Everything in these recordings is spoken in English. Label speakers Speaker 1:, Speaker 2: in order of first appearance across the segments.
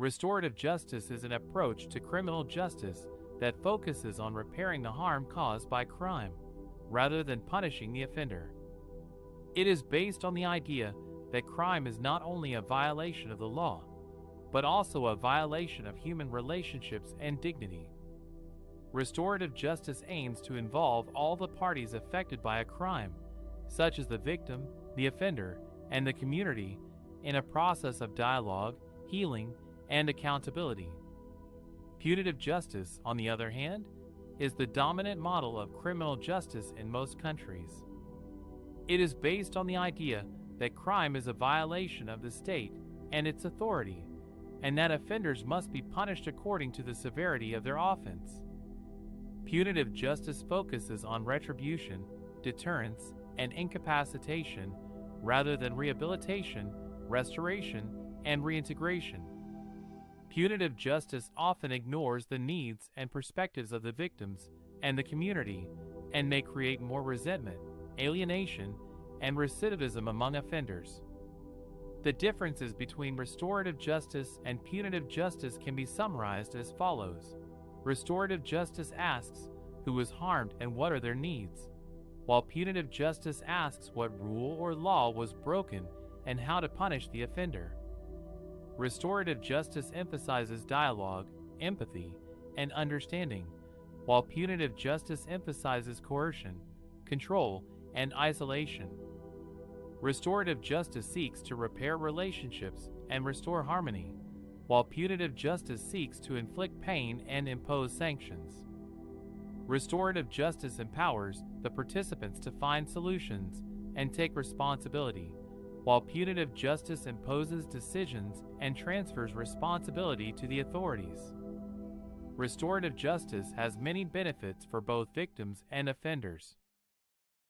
Speaker 1: Restorative justice is an approach to criminal justice that focuses on repairing the harm caused by crime, rather than punishing the offender. It is based on the idea that crime is not only a violation of the law, but also a violation of human relationships and dignity. Restorative justice aims to involve all the parties affected by a crime, such as the victim, the offender, and the community, in a process of dialogue, healing, and accountability. Punitive justice, on the other hand, is the dominant model of criminal justice in most countries. It is based on the idea that crime is a violation of the state and its authority, and that offenders must be punished according to the severity of their offense. Punitive justice focuses on retribution, deterrence, and incapacitation rather than rehabilitation, restoration, and reintegration. Punitive justice often ignores the needs and perspectives of the victims and the community and may create more resentment, alienation, and recidivism among offenders. The differences between restorative justice and punitive justice can be summarized as follows. Restorative justice asks who was harmed and what are their needs, while punitive justice asks what rule or law was broken and how to punish the offender. Restorative justice emphasizes dialogue, empathy, and understanding, while punitive justice emphasizes coercion, control, and isolation. Restorative justice seeks to repair relationships and restore harmony, while punitive justice seeks to inflict pain and impose sanctions. Restorative justice empowers the participants to find solutions and take responsibility, while punitive justice imposes decisions and transfers responsibility to the authorities. Restorative justice has many benefits for both victims and offenders.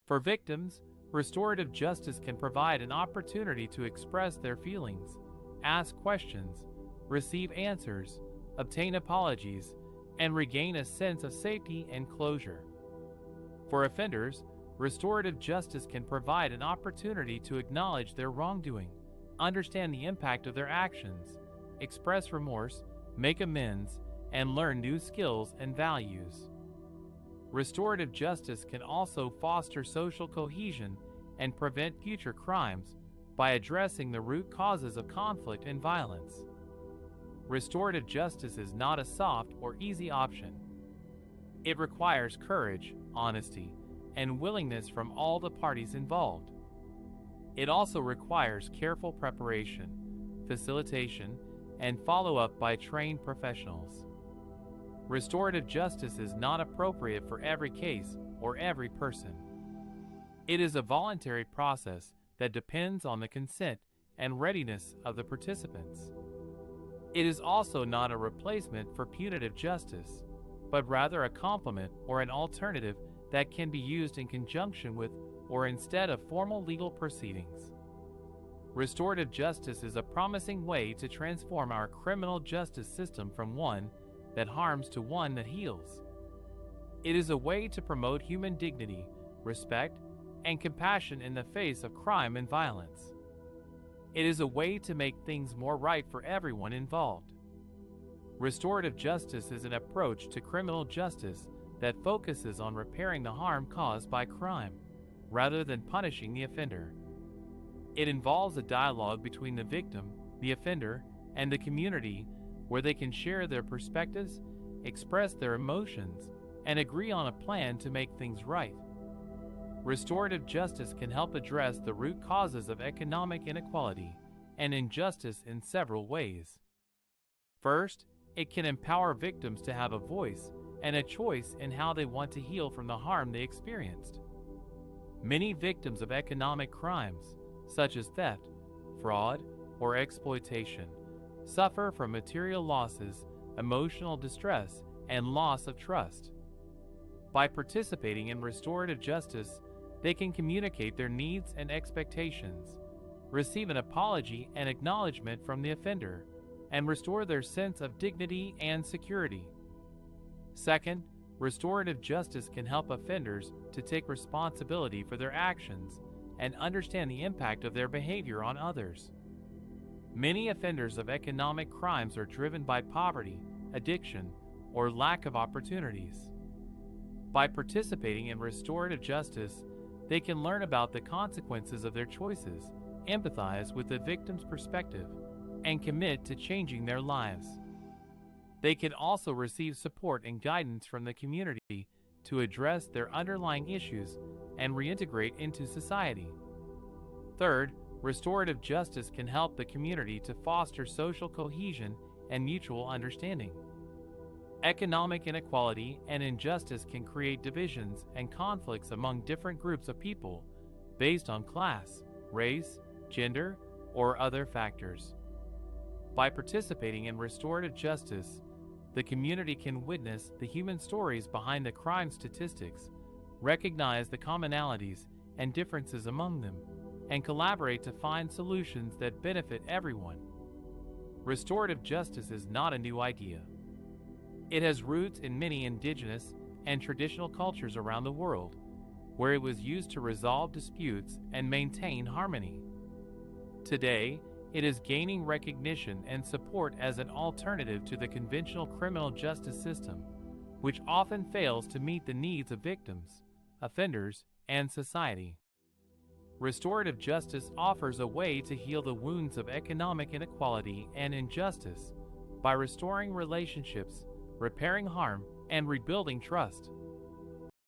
Speaker 1: For victims, restorative justice can provide an opportunity to express their feelings, ask questions, receive answers, obtain apologies, and regain a sense of safety and closure. For offenders, restorative justice can provide an opportunity to acknowledge their wrongdoing, understand the impact of their actions, express remorse, make amends, and learn new skills and values. Restorative justice can also foster social cohesion and prevent future crimes by addressing the root causes of conflict and violence. Restorative justice is not a soft or easy option. It requires courage, honesty, and willingness from all the parties involved. It also requires careful preparation, facilitation, and follow-up by trained professionals. Restorative justice is not appropriate for every case or every person. It is a voluntary process that depends on the consent and readiness of the participants. It is also not a replacement for punitive justice, but rather a complement or an alternative that can be used in conjunction with or instead of formal legal proceedings. Restorative justice is a promising way to transform our criminal justice system from one that harms to one that heals. It is a way to promote human dignity, respect, and compassion in the face of crime and violence. It is a way to make things more right for everyone involved. Restorative justice is an approach to criminal justice that focuses on repairing the harm caused by crime, rather than punishing the offender. It involves a dialogue between the victim, the offender, and the community where they can share their perspectives, express their emotions, and agree on a plan to make things right. Restorative justice can help address the root causes of economic inequality and injustice in several ways. First, it can empower victims to have a voice and a choice in how they want to heal from the harm they experienced. Many victims of economic crimes, such as theft, fraud, or exploitation, suffer from material losses, emotional distress, and loss of trust. By participating in restorative justice, they can communicate their needs and expectations, receive an apology and acknowledgement from the offender, and restore their sense of dignity and security. Second, restorative justice can help offenders to take responsibility for their actions and understand the impact of their behavior on others. Many offenders of economic crimes are driven by poverty, addiction, or lack of opportunities. By participating in restorative justice, they can learn about the consequences of their choices, empathize with the victim's perspective, and commit to changing their lives. They can also receive support and guidance from the community to address their underlying issues and reintegrate into society. Third, restorative justice can help the community to foster social cohesion and mutual understanding. Economic inequality and injustice can create divisions and conflicts among different groups of people based on class, race, gender, or other factors. By participating in restorative justice, the community can witness the human stories behind the crime statistics, recognize the commonalities and differences among them, and collaborate to find solutions that benefit everyone. Restorative justice is not a new idea. It has roots in many indigenous and traditional cultures around the world, where it was used to resolve disputes and maintain harmony. Today, it is gaining recognition and support as an alternative to the conventional criminal justice system, which often fails to meet the needs of victims, offenders, and society. Restorative justice offers a way to heal the wounds of economic inequality and injustice by restoring relationships, repairing harm, and rebuilding trust.